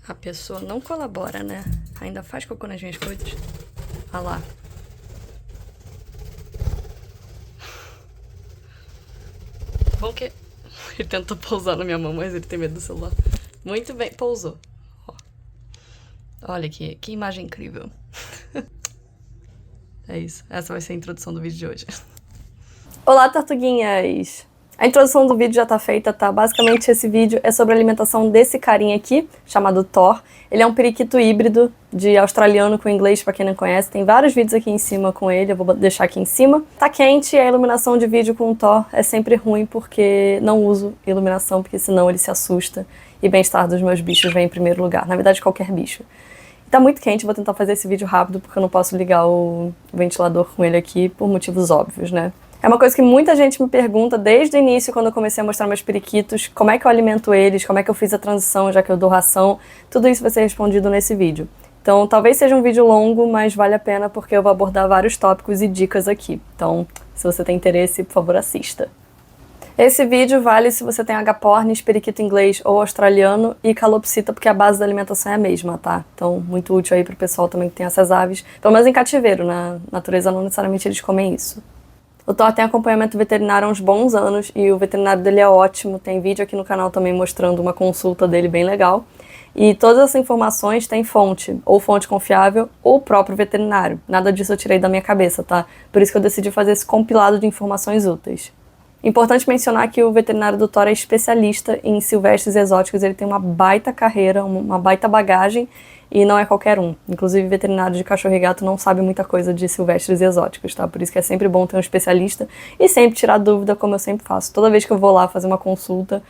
A pessoa não colabora, né? Ainda faz cocô nas minhas coisas. Olha lá. Bom que... Ele tentou pousar na minha mão, mas ele tem medo do celular. Muito bem, pousou. Ó. Olha que imagem incrível. É isso. Essa vai ser a introdução do vídeo de hoje. Olá, tartuguinhas! A introdução do vídeo já tá feita, tá? Basicamente esse vídeo é sobre a alimentação desse carinha aqui, chamado Thor. Ele é um periquito híbrido de australiano com inglês, pra quem não conhece. Tem vários vídeos aqui em cima com ele, eu vou deixar aqui em cima. Tá quente e a iluminação de vídeo com o Thor é sempre ruim porque não uso iluminação, porque senão ele se assusta e o bem-estar dos meus bichos vem em primeiro lugar. Na verdade, qualquer bicho. Tá muito quente, vou tentar fazer esse vídeo rápido porque eu não posso ligar o ventilador com ele aqui por motivos óbvios, né? É uma coisa que muita gente me pergunta desde o início, quando eu comecei a mostrar meus periquitos, como é que eu alimento eles, como é que eu fiz a transição, já que eu dou ração. Tudo isso vai ser respondido nesse vídeo. Então, talvez seja um vídeo longo, mas vale a pena porque eu vou abordar vários tópicos e dicas aqui. Então, se você tem interesse, por favor, assista. Esse vídeo vale se você tem agapornis, periquito inglês ou australiano e calopsita, porque a base da alimentação é a mesma, tá? Então, muito útil aí pro pessoal também que tem essas aves. Pelo menos em cativeiro, na natureza não necessariamente eles comem isso. O Thor tem acompanhamento veterinário há uns bons anos e o veterinário dele é ótimo. Tem vídeo aqui no canal também mostrando uma consulta dele bem legal. E todas essas informações têm fonte, ou fonte confiável, ou o próprio veterinário. Nada disso eu tirei da minha cabeça, tá? Por isso que eu decidi fazer esse compilado de informações úteis. Importante mencionar que o veterinário do Thor é especialista em silvestres e exóticos. Ele tem uma baita carreira, uma baita bagagem, e não é qualquer um. Inclusive, veterinário de cachorro e gato não sabe muita coisa de silvestres e exóticos, tá? Por isso que é sempre bom ter um especialista e sempre tirar dúvida, como eu sempre faço. Toda vez que eu vou lá fazer uma consulta,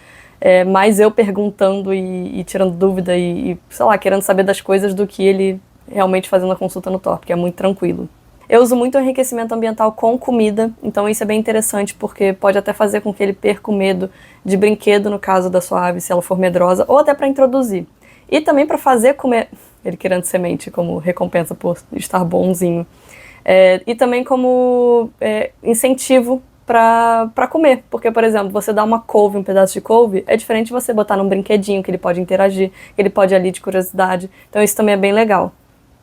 mais eu perguntando e tirando dúvida e, sei lá, querendo saber das coisas do que ele realmente fazendo a consulta no Thor, porque é muito tranquilo. Eu uso muito enriquecimento ambiental com comida, então isso é bem interessante porque pode até fazer com que ele perca o medo de brinquedo, no caso da sua ave, se ela for medrosa, ou até para introduzir. E também para fazer comer, ele querendo semente como recompensa por estar bonzinho. E também como incentivo para comer, porque, por exemplo, você dá uma couve, um pedaço de couve, é diferente de você botar num brinquedinho que ele pode interagir, que ele pode ir ali de curiosidade, então isso também é bem legal.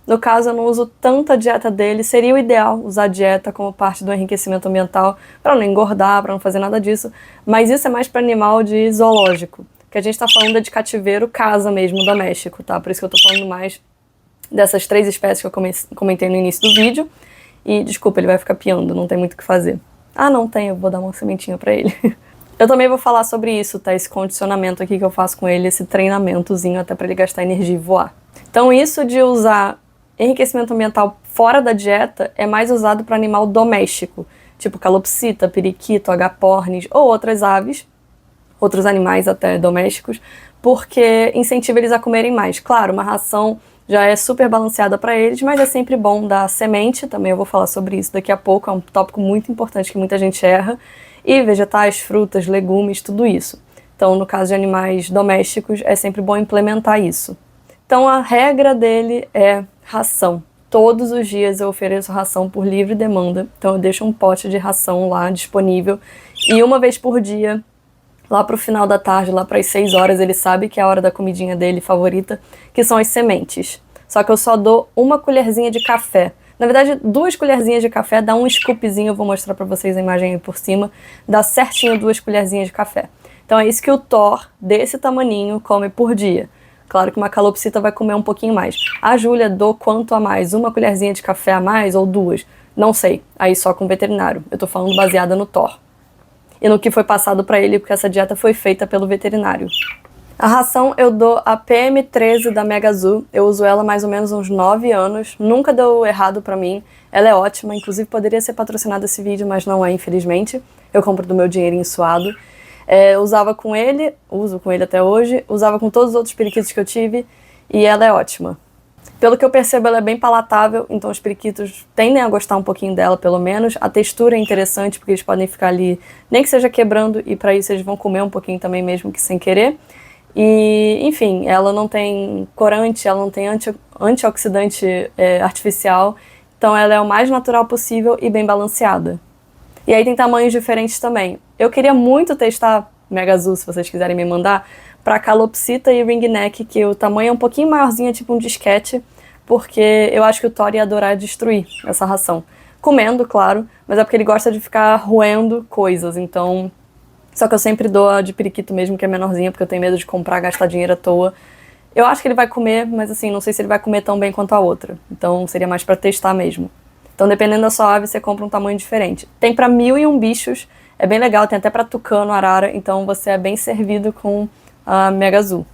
No caso, eu não uso tanta dieta dele, seria o ideal usar dieta como parte do enriquecimento ambiental, para não engordar, para não fazer nada disso, mas isso é mais para animal de zoológico. O que a gente tá falando é de cativeiro, casa mesmo, doméstico, tá? Por isso que eu tô falando mais dessas 3 espécies que eu comentei no início do vídeo. E, desculpa, ele vai ficar piando, não tem muito o que fazer. Ah, não tem, eu vou dar uma sementinha pra ele. Eu também vou falar sobre isso, tá? Esse condicionamento aqui que eu faço com ele, esse treinamentozinho até pra ele gastar energia e voar. Então, isso de usar enriquecimento ambiental fora da dieta é mais usado para animal doméstico, tipo calopsita, periquito, agapornis ou outras aves, outros animais até domésticos, porque incentiva eles a comerem mais. Claro, uma ração já é super balanceada para eles, mas é sempre bom dar semente, também eu vou falar sobre isso daqui a pouco, é um tópico muito importante que muita gente erra, e vegetais, frutas, legumes, tudo isso. Então, no caso de animais domésticos, é sempre bom implementar isso. Então, a regra dele é ração. Todos os dias eu ofereço ração por livre demanda, então eu deixo um pote de ração lá disponível, e uma vez por dia, lá pro final da tarde, lá para as 6 horas, ele sabe que é a hora da comidinha dele favorita, que são as sementes. Só que eu só dou uma colherzinha de café. Na verdade, 2 colherzinhas de café, dá um scoopzinho, eu vou mostrar para vocês a imagem aí por cima, dá certinho 2 colherzinhas de café. Então é isso que o Thor, desse tamaninho, come por dia. Claro que uma calopsita vai comer um pouquinho mais. A Júlia, dou quanto a mais? 1 colherzinha de café a mais ou 2? Não sei, aí só com o veterinário. Eu tô falando baseada no Thor e no que foi passado para ele, porque essa dieta foi feita pelo veterinário. A ração eu dou a PM13 da Mega Zoo, eu uso ela há mais ou menos uns 9 anos, nunca deu errado para mim, ela é ótima, inclusive poderia ser patrocinado esse vídeo, mas não é, infelizmente, eu compro do meu dinheirinho suado. Eu usava com ele, uso com ele até hoje, usava com todos os outros periquitos que eu tive, e ela é ótima. Pelo que eu percebo, ela é bem palatável, então os periquitos tendem a gostar um pouquinho dela, pelo menos. A textura é interessante, porque eles podem ficar ali, nem que seja quebrando, e para isso eles vão comer um pouquinho também, mesmo que sem querer. E, enfim, ela não tem corante, ela não tem antioxidante artificial, então ela é o mais natural possível e bem balanceada. E aí tem tamanhos diferentes também. Eu queria muito testar Mega Zoo, se vocês quiserem me mandar, para calopsita e ringneck, que o tamanho é um pouquinho maiorzinho, tipo um disquete, porque eu acho que o Thor ia adorar destruir essa ração. Comendo, claro, mas é porque ele gosta de ficar roendo coisas, então... Só que eu sempre dou a de periquito mesmo, que é menorzinha, porque eu tenho medo de comprar, gastar dinheiro à toa. Eu acho que ele vai comer, mas assim, não sei se ele vai comer tão bem quanto a outra. Então seria mais pra testar mesmo. Então dependendo da sua ave, você compra um tamanho diferente. Tem pra 1001 bichos, é bem legal, tem até pra tucano, arara, então você é bem servido com a Mega Azul.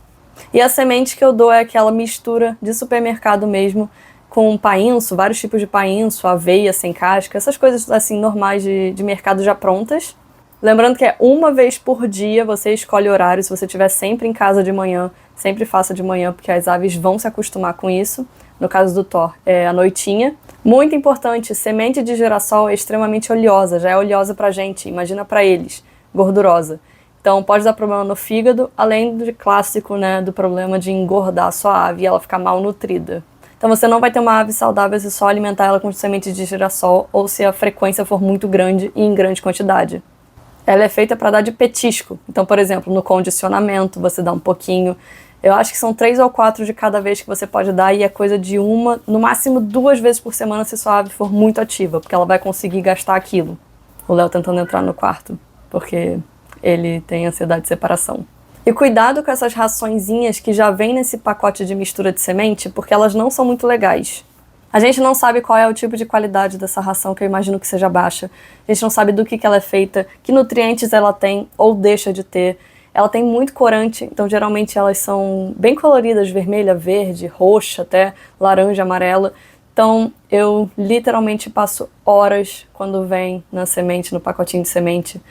E a semente que eu dou é aquela mistura de supermercado mesmo, com painço, vários tipos de painço, aveia sem casca, essas coisas assim normais de mercado já prontas. Lembrando que é uma vez por dia, você escolhe horário, se você estiver sempre em casa de manhã, sempre faça de manhã, porque as aves vão se acostumar com isso. No caso do Thor, é a noitinha. Muito importante, semente de girassol é extremamente oleosa, já é oleosa pra gente, imagina pra eles, gordurosa. Então pode dar problema no fígado, além do clássico, né, do problema de engordar a sua ave e ela ficar mal nutrida. Então você não vai ter uma ave saudável se só alimentar ela com semente de girassol ou se a frequência for muito grande e em grande quantidade. Ela é feita para dar de petisco. Então, por exemplo, no condicionamento, você dá um pouquinho. Eu acho que são 3 ou 4 de cada vez que você pode dar, e é coisa de uma, no máximo 2 vezes por semana se sua ave for muito ativa, porque ela vai conseguir gastar aquilo. O Léo tentando entrar no quarto, porque ele tem ansiedade de separação. E cuidado com essas raçõezinhas que já vem nesse pacote de mistura de semente, porque elas não são muito legais. A gente não sabe qual é o tipo de qualidade dessa ração, que eu imagino que seja baixa. A gente não sabe do que ela é feita, que nutrientes ela tem ou deixa de ter. Ela tem muito corante, então geralmente elas são bem coloridas, vermelha, verde, roxa até, laranja, amarela. Então eu literalmente passo horas quando vem na semente, no pacotinho de semente,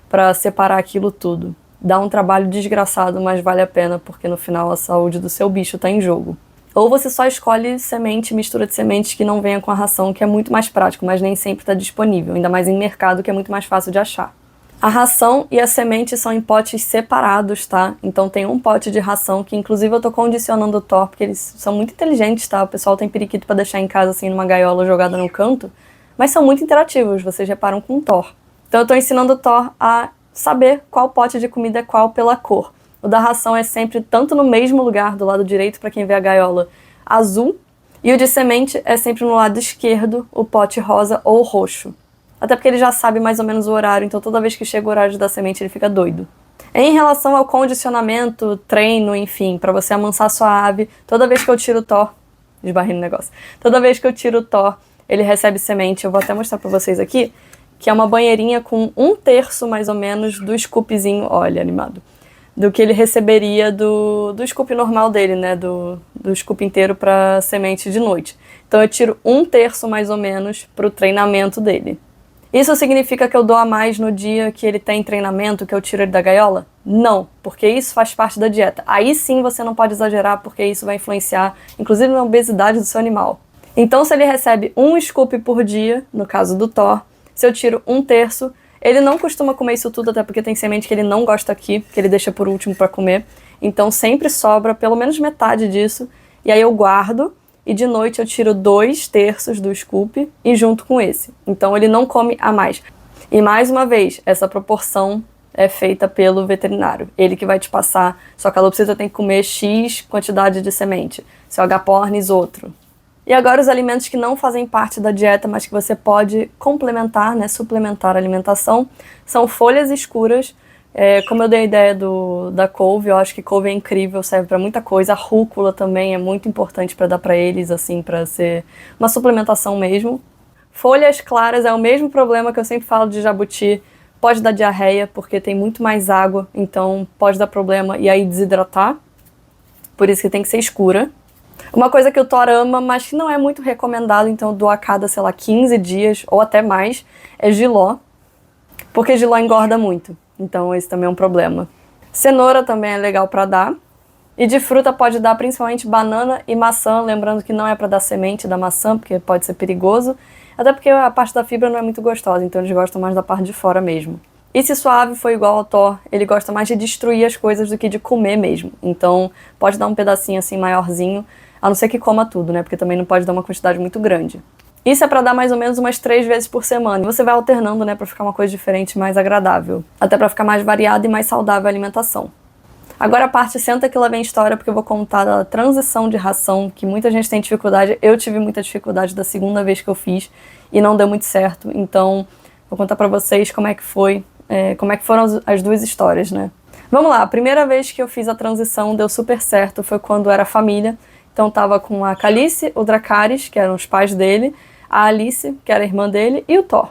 para separar aquilo tudo. Dá um trabalho desgraçado, mas vale a pena, porque no final a saúde do seu bicho está em jogo. Ou você só escolhe semente, mistura de sementes que não venha com a ração, que é muito mais prático, mas nem sempre está disponível, ainda mais em mercado, que é muito mais fácil de achar. A ração e a semente são em potes separados, tá? Então tem um pote de ração, que inclusive eu tô condicionando o Thor, porque eles são muito inteligentes, tá? O pessoal tem periquito pra deixar em casa, assim, numa gaiola jogada no canto, mas são muito interativos, vocês reparam com o Thor. Então eu tô ensinando o Thor a saber qual pote de comida é qual pela cor. O da ração é sempre tanto no mesmo lugar, do lado direito, para quem vê a gaiola, azul, e o de semente é sempre no lado esquerdo, o pote rosa ou roxo. Até porque ele já sabe mais ou menos o horário, então toda vez que chega o horário de dar semente ele fica doido. Em relação ao condicionamento, treino, enfim, para você amansar sua ave, toda vez que eu tiro o Thor, esbarrei no negócio, toda vez que eu tiro o Thor, ele recebe semente. Eu vou até mostrar para vocês aqui, que é uma banheirinha com 1/3 mais ou menos do scoopzinho, olha, animado, do que ele receberia do scoop normal dele, né, do scoop inteiro para semente de noite. Então eu tiro 1/3 mais ou menos para o treinamento dele. Isso significa que eu dou a mais no dia que ele tem treinamento, que eu tiro ele da gaiola? Não, porque isso faz parte da dieta. Aí sim você não pode exagerar, porque isso vai influenciar, inclusive, na obesidade do seu animal. Então se ele recebe 1 scoop por dia, no caso do Thor, se eu tiro 1/3, ele não costuma comer isso tudo, até porque tem semente que ele não gosta aqui, que ele deixa por último para comer. Então sempre sobra pelo menos metade disso, e aí eu guardo, e de noite eu tiro 2/3 do scoop e junto com esse. Então ele não come a mais. E mais uma vez, essa proporção é feita pelo veterinário. Ele que vai te passar, sua calopsita tem que comer X quantidade de semente, seu agapornis outro. E agora os alimentos que não fazem parte da dieta, mas que você pode complementar, né, suplementar a alimentação, são folhas escuras. Como eu dei a ideia da couve, eu acho que couve é incrível, serve para muita coisa. A rúcula também é muito importante para dar para eles, assim, para ser uma suplementação mesmo. Folhas claras é o mesmo problema que eu sempre falo de jabuti. Pode dar diarreia, porque tem muito mais água, então pode dar problema e aí desidratar. Por isso que tem que ser escura. Uma coisa que o Thor ama, mas que não é muito recomendado, então eu dou a cada, sei lá, 15 dias ou até mais, é jiló. Porque jiló engorda muito, então esse também é um problema. Cenoura também é legal para dar. E de fruta pode dar principalmente banana e maçã, lembrando que não é para dar semente da maçã, porque pode ser perigoso. Até porque a parte da fibra não é muito gostosa, então eles gostam mais da parte de fora mesmo. E se sua ave for igual ao Thor, ele gosta mais de destruir as coisas do que de comer mesmo. Então pode dar um pedacinho assim maiorzinho, a não ser que coma tudo, né? Porque também não pode dar uma quantidade muito grande. Isso é para dar mais ou menos umas 3 vezes por semana. E você vai alternando, né? Para ficar uma coisa diferente, mais agradável. Até para ficar mais variada e mais saudável a alimentação. Agora a parte senta que lá vem história, porque eu vou contar da transição de ração, que muita gente tem dificuldade. Eu tive muita dificuldade da segunda vez que eu fiz e não deu muito certo. Então, vou contar pra vocês como é que foi, como é que foram as duas histórias, né? Vamos lá, a primeira vez que eu fiz a transição deu super certo, foi quando era família. Então tava com a Calice, o Dracarys, que eram os pais dele, a Alice, que era a irmã dele, e o Thor.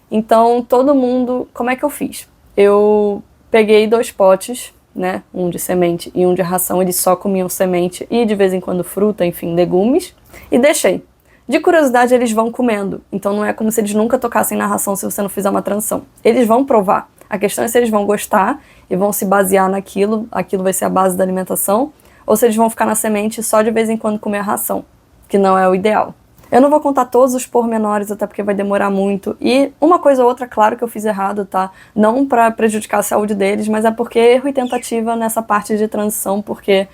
Então todo mundo, como é que eu fiz? Eu peguei 2 potes, né, um de semente e um de ração, eles só comiam semente e de vez em quando fruta, enfim, legumes, e deixei. De curiosidade, eles vão comendo, então não é como se eles nunca tocassem na ração se você não fizer uma transição. Eles vão provar, a questão é se eles vão gostar e vão se basear naquilo, aquilo vai ser a base da alimentação, ou se eles vão ficar na semente e só de vez em quando comer a ração, que não é o ideal. Eu não vou contar todos os pormenores, até porque vai demorar muito. E uma coisa ou outra, claro que eu fiz errado, tá? Não para prejudicar a saúde deles, mas é porque erro e tentativa nessa parte de transição, porque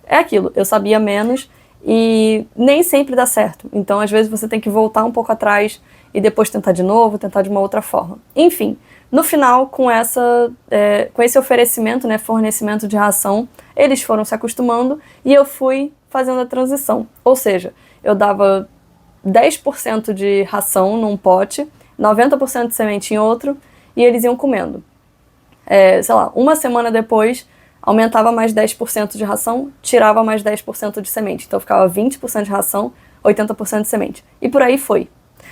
é aquilo, eu sabia menos e nem sempre dá certo. Então, às vezes, você tem que voltar um pouco atrás e depois tentar de novo, tentar de uma outra forma. Enfim, no final, com esse oferecimento, né, fornecimento de ração, eles foram se acostumando e eu fui fazendo a transição. Ou seja, eu dava 10% de ração num pote, 90% de semente em outro, e eles iam comendo. Sei lá, uma semana depois, aumentava mais 10% de ração, tirava mais 10% de semente. Então ficava 20% de ração, 80% de semente. E por aí foi.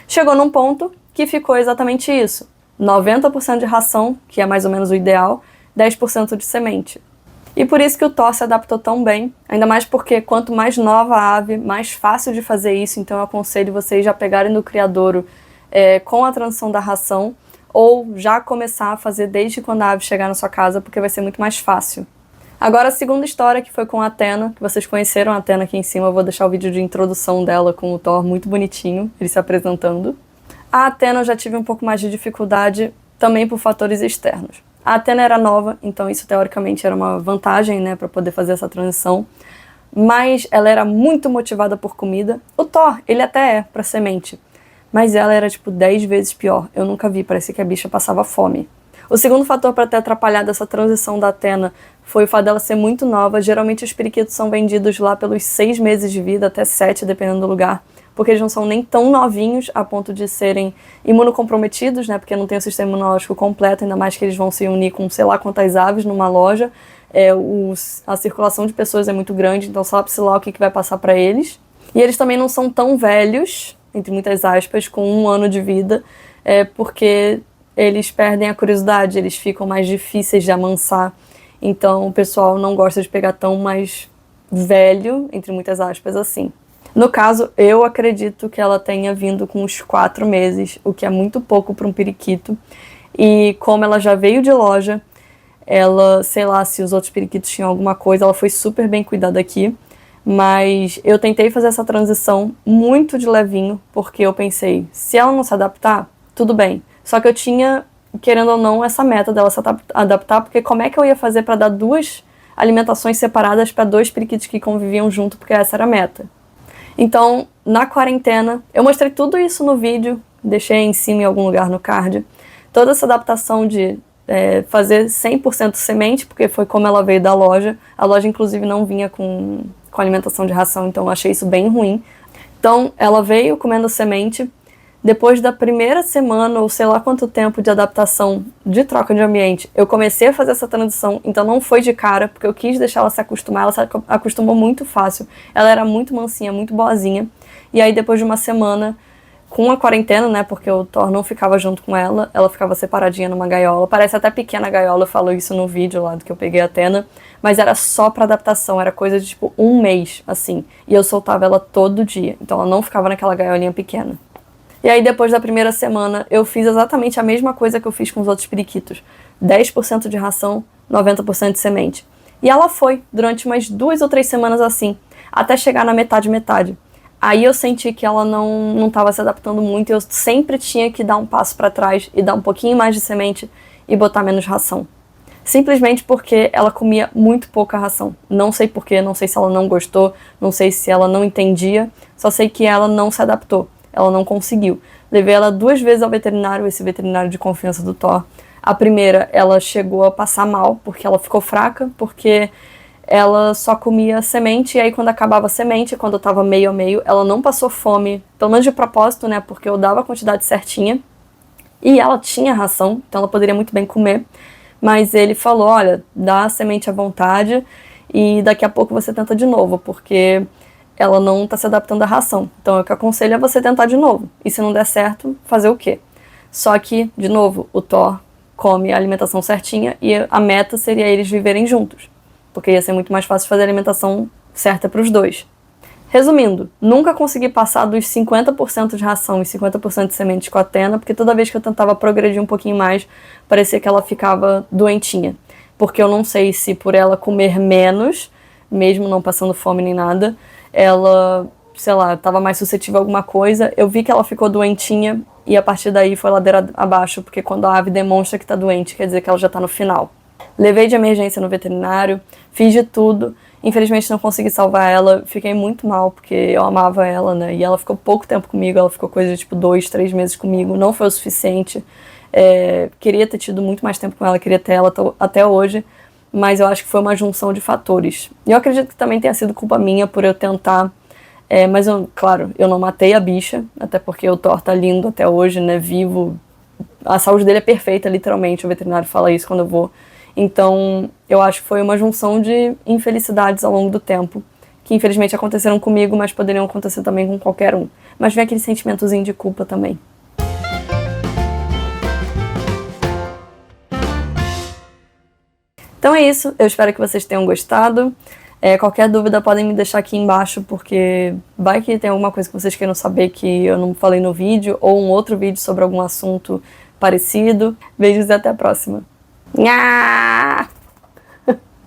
Chegou num ponto que ficou exatamente isso. 90% de ração, que é mais ou menos o ideal, 10% de semente. E por isso que o Thor se adaptou tão bem, ainda mais porque quanto mais nova a ave, mais fácil de fazer isso, então eu aconselho vocês já pegarem do criadouro com a transição da ração, ou já começar a fazer desde quando a ave chegar na sua casa, porque vai ser muito mais fácil. Agora a segunda história, que foi com a Athena, que vocês conheceram a Athena aqui em cima, eu vou deixar o vídeo de introdução dela com o Thor muito bonitinho, ele se apresentando. A Athena eu já tive um pouco mais de dificuldade, também por fatores externos. A Athena era nova, então isso teoricamente era uma vantagem, né, para poder fazer essa transição. Mas ela era muito motivada por comida. O Thor, ele até é para semente, mas ela era tipo 10 vezes pior. Eu nunca vi, parecia que a bicha passava fome. O segundo fator para ter atrapalhado essa transição da Athena foi o fato dela ser muito nova. Geralmente os periquitos são vendidos lá pelos 6 meses de vida, até 7, dependendo do lugar, porque eles não são nem tão novinhos a ponto de serem imunocomprometidos, né, porque não tem o sistema imunológico completo, ainda mais que eles vão se unir com sei lá quantas aves numa loja. A circulação de pessoas é muito grande, então sabe-se lá o que vai passar para eles. E eles também não são tão velhos, entre muitas aspas, com 1 ano de vida, porque eles perdem a curiosidade, eles ficam mais difíceis de amansar. Então o pessoal não gosta de pegar tão mais velho, entre muitas aspas, assim. No caso, eu acredito que ela tenha vindo com uns 4 meses, o que é muito pouco para um periquito. E como ela já veio de loja, ela, sei lá, se os outros periquitos tinham alguma coisa, ela foi super bem cuidada aqui. Mas eu tentei fazer essa transição muito de levinho, porque eu pensei, se ela não se adaptar, tudo bem. Só que eu tinha, querendo ou não, essa meta dela se adaptar, porque como é que eu ia fazer para dar 2 alimentações separadas para 2 periquitos que conviviam junto, porque essa era a meta. Então, na quarentena, eu mostrei tudo isso no vídeo, deixei em cima em algum lugar no card. Toda essa adaptação de fazer 100% semente, porque foi como ela veio da loja. A loja, inclusive, não vinha com alimentação de ração, então eu achei isso bem ruim. Então, ela veio comendo semente. Depois da primeira semana, ou sei lá quanto tempo de adaptação, de troca de ambiente, eu comecei a fazer essa transição, então não foi de cara, porque eu quis deixar ela se acostumar, ela se acostumou muito fácil, ela era muito mansinha, muito boazinha, e aí depois de uma semana, com a quarentena, né, porque o Thor não ficava junto com ela ficava separadinha numa gaiola, parece até pequena a gaiola, eu falo isso no vídeo lá do que eu peguei a Athena, mas era só pra adaptação, era coisa de tipo 1 mês, assim, e eu soltava ela todo dia, então ela não ficava naquela gaiolinha pequena. E aí, depois da primeira semana, eu fiz exatamente a mesma coisa que eu fiz com os outros periquitos. 10% de ração, 90% de semente. E ela foi durante umas 2 ou 3 semanas assim, até chegar na metade. Aí eu senti que ela não estava se adaptando muito e eu sempre tinha que dar um passo para trás e dar um pouquinho mais de semente e botar menos ração. Simplesmente porque ela comia muito pouca ração. Não sei porquê, não sei se ela não gostou, não sei se ela não entendia, só sei que ela não se adaptou. Ela não conseguiu. Levei ela 2 vezes ao veterinário, esse veterinário de confiança do Thor. A primeira, ela chegou a passar mal, porque ela ficou fraca, porque ela só comia semente, e aí quando acabava a semente, quando eu tava meio a meio, ela não passou fome, pelo menos de propósito, né, porque eu dava a quantidade certinha, e ela tinha ração, então ela poderia muito bem comer, mas ele falou, olha, dá a semente à vontade, e daqui a pouco você tenta de novo, porque ela não tá se adaptando à ração. Então, o que eu aconselho é você tentar de novo, e se não der certo, fazer o quê? Só que, de novo, o Thor come a alimentação certinha, e a meta seria eles viverem juntos, porque ia ser muito mais fácil fazer a alimentação certa para os dois. Resumindo, nunca consegui passar dos 50% de ração e 50% de sementes com a Athena, porque toda vez que eu tentava progredir um pouquinho mais, parecia que ela ficava doentinha. Porque eu não sei se por ela comer menos, mesmo não passando fome nem nada, ela, sei lá, estava mais suscetível a alguma coisa. Eu vi que ela ficou doentinha e a partir daí foi ladeira abaixo, porque quando a ave demonstra que está doente, quer dizer que ela já está no final. Levei de emergência no veterinário, fiz de tudo. Infelizmente não consegui salvar ela, fiquei muito mal, porque eu amava ela, né? E ela ficou pouco tempo comigo, ela ficou coisa de tipo 2, 3 meses comigo, não foi o suficiente. Queria ter tido muito mais tempo com ela, queria ter ela até hoje, mas eu acho que foi uma junção de fatores. E eu acredito que também tenha sido culpa minha por eu tentar, mas claro, eu não matei a bicha, até porque o Thor tá lindo até hoje, né? Vivo, a saúde dele é perfeita, literalmente, o veterinário fala isso quando eu vou. Então, eu acho que foi uma junção de infelicidades ao longo do tempo, que infelizmente aconteceram comigo, mas poderiam acontecer também com qualquer um. Mas vem aquele sentimentozinho de culpa também. Então é isso, eu espero que vocês tenham gostado. Qualquer dúvida podem me deixar aqui embaixo, porque vai que tem alguma coisa que vocês queiram saber que eu não falei no vídeo, ou um outro vídeo sobre algum assunto parecido. Beijos e até a próxima. Nha!